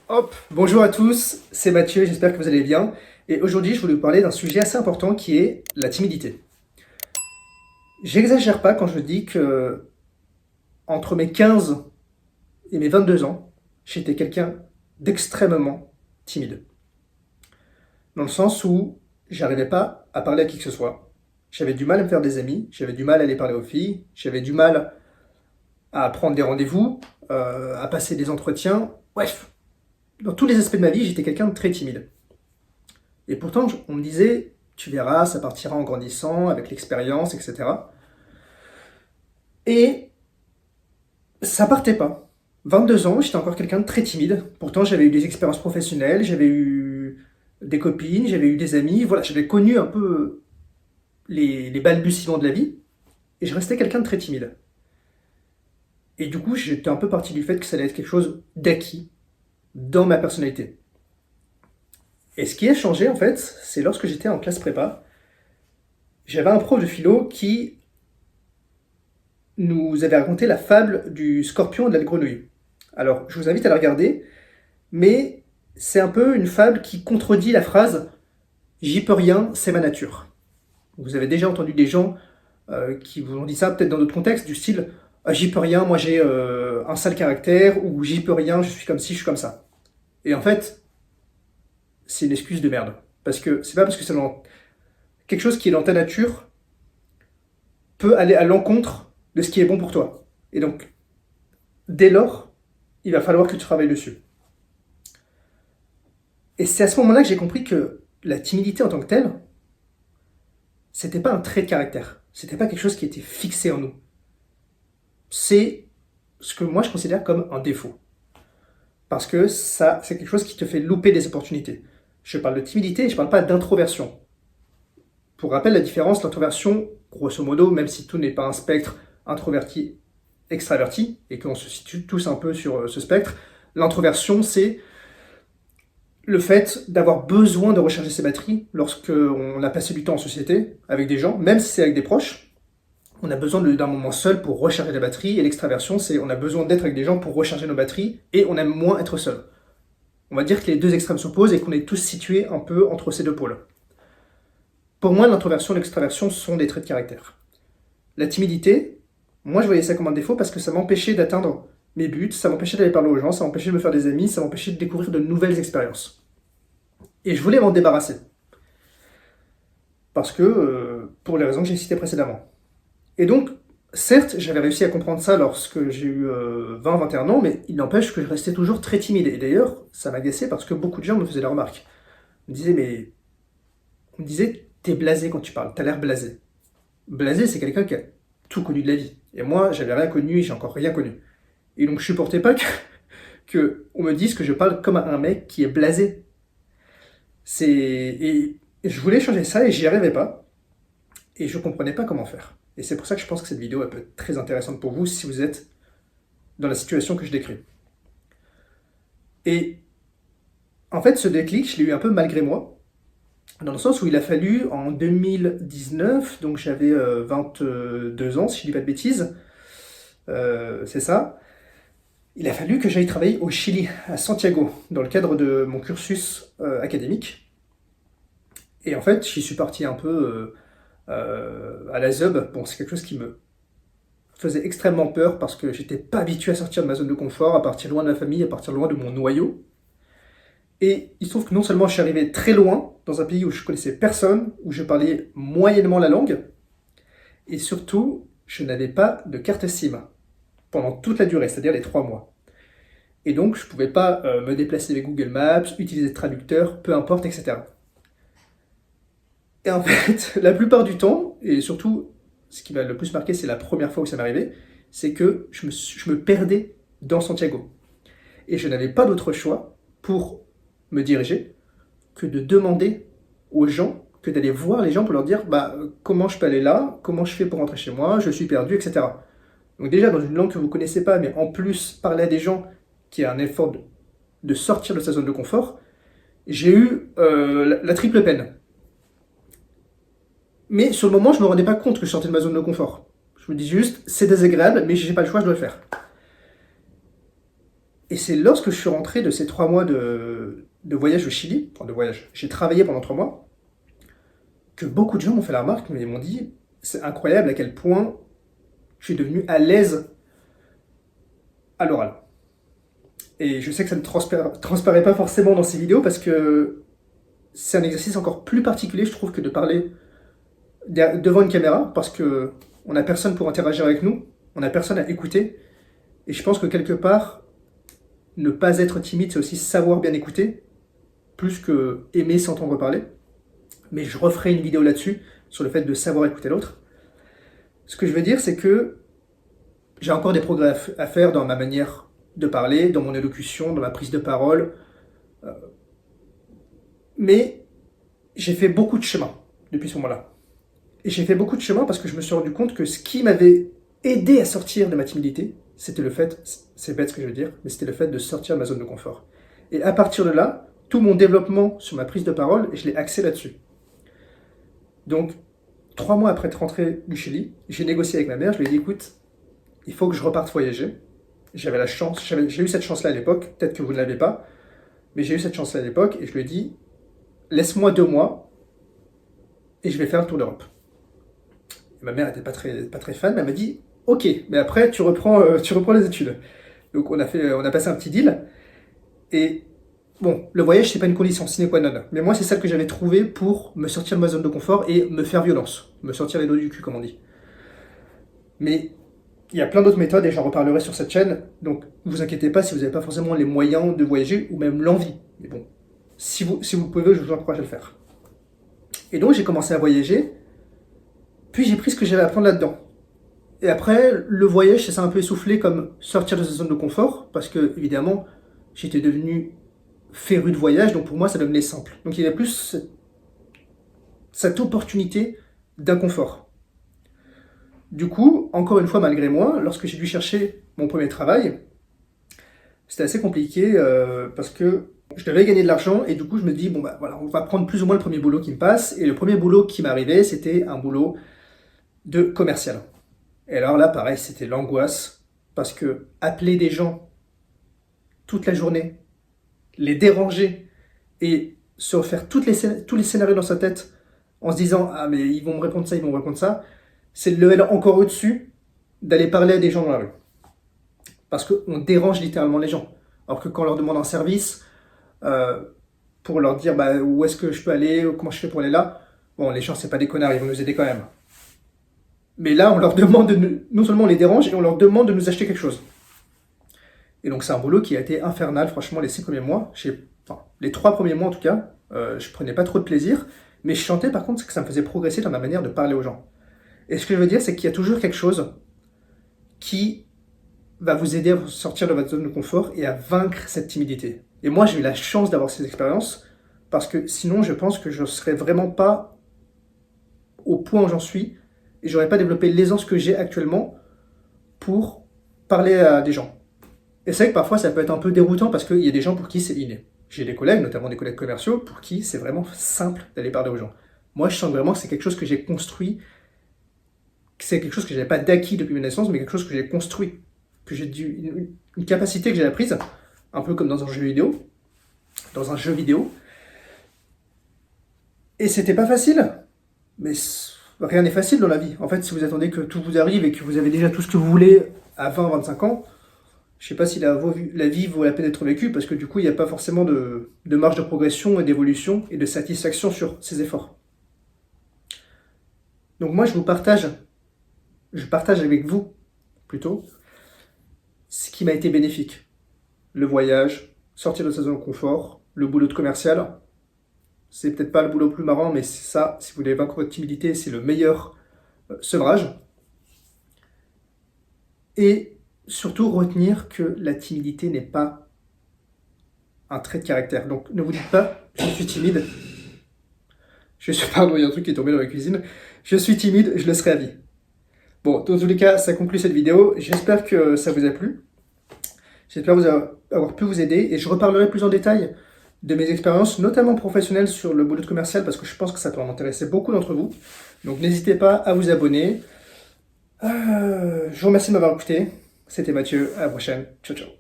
Hop, bonjour à tous, c'est Mathieu, j'espère que vous allez bien. Et aujourd'hui, je voulais vous parler d'un sujet assez important qui est la timidité. J'exagère pas quand je dis que entre mes 15 et mes 22 ans, j'étais quelqu'un d'extrêmement timide. Dans le sens où j'arrivais pas à parler à qui que ce soit. J'avais du mal à me faire des amis, j'avais du mal à aller parler aux filles, j'avais du mal à prendre des rendez-vous, à passer des entretiens. Bref, dans tous les aspects de ma vie, j'étais quelqu'un de très timide. Et pourtant, on me disait, tu verras, ça partira en grandissant, avec l'expérience, etc. Et ça partait pas. 22 ans, j'étais encore quelqu'un de très timide. Pourtant, j'avais eu des expériences professionnelles, j'avais eu des copines, j'avais eu des amis. Voilà, j'avais connu un peu les balbutiements de la vie. Et je restais quelqu'un de très timide. Et du coup, j'étais un peu parti du fait que ça allait être quelque chose d'acquis dans ma personnalité. Et ce qui a changé, en fait, c'est lorsque j'étais en classe prépa, j'avais un prof de philo qui nous avait raconté la fable du scorpion et de la grenouille. Alors, je vous invite à la regarder, mais c'est un peu une fable qui contredit la phrase j'y peux rien, c'est ma nature. Vous avez déjà entendu des gens qui vous ont dit ça, peut-être dans d'autres contextes, du style j'y peux rien, moi j'ai un sale caractère, ou j'y peux rien, je suis comme ci, je suis comme ça. Et en fait, c'est une excuse de merde. Parce que c'est pas parce que c'est dans quelque chose qui est dans ta nature peut aller à l'encontre de ce qui est bon pour toi. Et donc, dès lors, il va falloir que tu travailles dessus. Et c'est à ce moment-là que j'ai compris que la timidité en tant que telle, c'était pas un trait de caractère. C'était pas quelque chose qui était fixé en nous. C'est ce que moi je considère comme un défaut. Parce que ça, c'est quelque chose qui te fait louper des opportunités. Je parle de timidité et je parle pas d'introversion. Pour rappel, la différence, l'introversion, grosso modo, même si tout n'est pas un spectre introverti, extraverti, et qu'on se situe tous un peu sur ce spectre, l'introversion, c'est le fait d'avoir besoin de recharger ses batteries lorsqu'on a passé du temps en société avec des gens, même si c'est avec des proches, on a besoin d'un moment seul pour recharger la batterie, et l'extraversion, c'est on a besoin d'être avec des gens pour recharger nos batteries, et on aime moins être seul. On va dire que les deux extrêmes s'opposent et qu'on est tous situés un peu entre ces deux pôles. Pour moi, l'introversion et l'extraversion sont des traits de caractère. La timidité, moi je voyais ça comme un défaut parce que ça m'empêchait d'atteindre mes buts, ça m'empêchait d'aller parler aux gens, ça m'empêchait de me faire des amis, ça m'empêchait de découvrir de nouvelles expériences. Et je voulais m'en débarrasser. Parce que, pour les raisons que j'ai citées précédemment. Et donc, certes, j'avais réussi à comprendre ça lorsque j'ai eu 20-21 ans, mais il n'empêche que je restais toujours très timide. Et d'ailleurs, ça m'agaçait parce que beaucoup de gens me faisaient la remarque. On me disait, mais... On me disait, t'es blasé quand tu parles, t'as l'air blasé. Blasé, c'est quelqu'un qui a tout connu de la vie. Et moi, j'avais rien connu et j'ai encore rien connu. Et donc, je supportais pas que on me dise que je parle comme un mec qui est blasé. Et je voulais changer ça et j'y arrivais pas. Et je comprenais pas comment faire. Et c'est pour ça que je pense que cette vidéo elle peut être très intéressante pour vous si vous êtes dans la situation que je décris. Et en fait, ce déclic, je l'ai eu un peu malgré moi, dans le sens où il a fallu en 2019, donc j'avais 22 ans, si je dis pas de bêtises, c'est ça. Il a fallu que j'aille travailler au Chili, à Santiago, dans le cadre de mon cursus académique. Et en fait, j'y suis parti un peu à la zeub. Bon, c'est quelque chose qui me faisait extrêmement peur parce que j'étais pas habitué à sortir de ma zone de confort, à partir loin de ma famille, à partir loin de mon noyau. Et il se trouve que non seulement je suis arrivé très loin, dans un pays où je connaissais personne, où je parlais moyennement la langue, et surtout, je n'avais pas de carte SIM pendant toute la durée, c'est-à-dire les 3 mois. Et donc, je ne pouvais pas me déplacer avec Google Maps, utiliser de traducteur, peu importe, etc. Et en fait, la plupart du temps, et surtout, ce qui m'a le plus marqué, c'est la première fois où ça m'est arrivé, c'est que je me perdais dans Santiago. Et je n'avais pas d'autre choix pour me diriger que de demander aux gens, que d'aller voir les gens pour leur dire comment je peux aller là, comment je fais pour rentrer chez moi, je suis perdu, etc. Donc déjà dans une langue que vous ne connaissez pas, mais en plus parler à des gens qui a un effort de sortir de sa zone de confort, j'ai eu la triple peine. Mais sur le moment, je ne me rendais pas compte que je sortais de ma zone de confort. Je me dis juste, c'est désagréable, mais j'ai pas le choix, je dois le faire. Et c'est lorsque je suis rentré de ces 3 mois de voyage au Chili, enfin de voyage, j'ai travaillé pendant 3 mois, que beaucoup de gens m'ont fait la remarque, mais ils m'ont dit, c'est incroyable à quel point je suis devenu à l'aise à l'oral. Et je sais que ça ne transparaît pas forcément dans ces vidéos parce que c'est un exercice encore plus particulier, je trouve, que de parler devant une caméra parce que on n'a personne pour interagir avec nous, on n'a personne à écouter. Et je pense que quelque part, ne pas être timide, c'est aussi savoir bien écouter, plus que aimer s'entendre parler. Mais je referai une vidéo là-dessus, sur le fait de savoir écouter l'autre. Ce que je veux dire, c'est que j'ai encore des progrès à faire dans ma manière de parler, dans mon élocution, dans ma prise de parole. Mais j'ai fait beaucoup de chemin depuis ce moment-là. Et j'ai fait beaucoup de chemin parce que je me suis rendu compte que ce qui m'avait aidé à sortir de ma timidité, c'était le fait, c'est bête ce que je veux dire, mais c'était le fait de sortir de ma zone de confort. Et à partir de là, tout mon développement sur ma prise de parole, je l'ai axé là-dessus. Donc, 3 mois après être rentré du Chili, j'ai négocié avec ma mère, je lui ai dit, écoute, il faut que je reparte voyager. J'avais la chance, j'ai eu cette chance-là à l'époque, peut-être que vous ne l'avez pas, mais j'ai eu cette chance-là à l'époque, et je lui ai dit, laisse-moi 2 mois, et je vais faire le tour d'Europe. Ma mère n'était pas très fan, mais elle m'a dit, ok, mais après tu reprends les études. Donc on a passé un petit deal, et bon, le voyage c'est pas une condition sine qua non, mais moi c'est celle que j'avais trouvée pour me sortir de ma zone de confort et me faire violence, me sortir les doigts du cul comme on dit. Mais il y a plein d'autres méthodes et j'en reparlerai sur cette chaîne, donc vous inquiétez pas si vous n'avez pas forcément les moyens de voyager ou même l'envie. Mais bon, si vous pouvez, je vous encourage à le faire. Et donc j'ai commencé à voyager, puis j'ai pris ce que j'avais à apprendre là-dedans. Et après, le voyage, ça s'est un peu essoufflé comme sortir de sa zone de confort, parce que, évidemment, j'étais devenu féru de voyage, donc pour moi, ça devenait simple. Donc il y avait plus cette opportunité d'inconfort. Du coup, encore une fois, malgré moi, lorsque j'ai dû chercher mon premier travail, c'était assez compliqué parce que je devais gagner de l'argent et du coup, je me dis, bon, bah voilà, on va prendre plus ou moins le premier boulot qui me passe. Et le premier boulot qui m'arrivait, c'était un boulot de commercial. Et alors là, pareil, c'était l'angoisse parce que appeler des gens toute la journée, les déranger et se refaire tous les scénarios dans sa tête en se disant ah mais ils vont me répondre ça, ils vont me répondre ça, c'est le level encore au-dessus d'aller parler à des gens dans la rue. Parce qu'on dérange littéralement les gens. Alors que quand on leur demande un service, euh, pour leur dire bah, où est-ce que je peux aller, comment je fais pour aller là, bon les gens c'est pas des connards, ils vont nous aider quand même. Mais là on leur demande, non seulement on les dérange, et on leur demande de nous acheter quelque chose. Et donc c'est un boulot qui a été infernal, franchement, les 6 premiers mois. Enfin, les 3 premiers mois en tout cas, je prenais pas trop de plaisir. Mais je sentais par contre que ça me faisait progresser dans ma manière de parler aux gens. Et ce que je veux dire, c'est qu'il y a toujours quelque chose qui va vous aider à vous sortir de votre zone de confort et à vaincre cette timidité. Et moi, j'ai eu la chance d'avoir ces expériences parce que sinon, je pense que je ne serais vraiment pas au point où j'en suis et j'aurais pas développé l'aisance que j'ai actuellement pour parler à des gens. Et c'est vrai que parfois ça peut être un peu déroutant parce qu'il y a des gens pour qui c'est inné. J'ai des collègues, notamment des collègues commerciaux, pour qui c'est vraiment simple d'aller parler aux gens. Moi, je sens vraiment que c'est quelque chose que j'ai construit, que c'est quelque chose que je n'avais pas d'acquis depuis ma naissance, mais quelque chose que j'ai construit, que j'ai une capacité que j'ai apprise, un peu comme dans un jeu vidéo, Et c'était pas facile, mais rien n'est facile dans la vie. En fait, si vous attendez que tout vous arrive et que vous avez déjà tout ce que vous voulez à 20-25 ans, je sais pas si la vie vaut la peine d'être vécue parce que du coup, il n'y a pas forcément de marge de progression et d'évolution et de satisfaction sur ces efforts. Donc moi, je partage avec vous plutôt ce qui m'a été bénéfique. Le voyage, sortir de sa zone de confort, le boulot de commercial. C'est peut-être pas le boulot le plus marrant, mais c'est ça, si vous voulez vaincre votre timidité, c'est le meilleur sevrage. Et surtout retenir que la timidité n'est pas un trait de caractère. Donc ne vous dites pas, je suis timide. Pardon, il y a un truc qui est tombé dans la cuisine. Je suis timide, je le serai à vie. Bon, dans tous les cas, ça conclut cette vidéo. J'espère que ça vous a plu. J'espère avoir pu vous aider. Et je reparlerai plus en détail de mes expériences, notamment professionnelles, sur le boulot de commercial, parce que je pense que ça peut en intéresser beaucoup d'entre vous. Donc n'hésitez pas à vous abonner. Je vous remercie de m'avoir écouté. C'était Mathieu. À la prochaine. Ciao, ciao.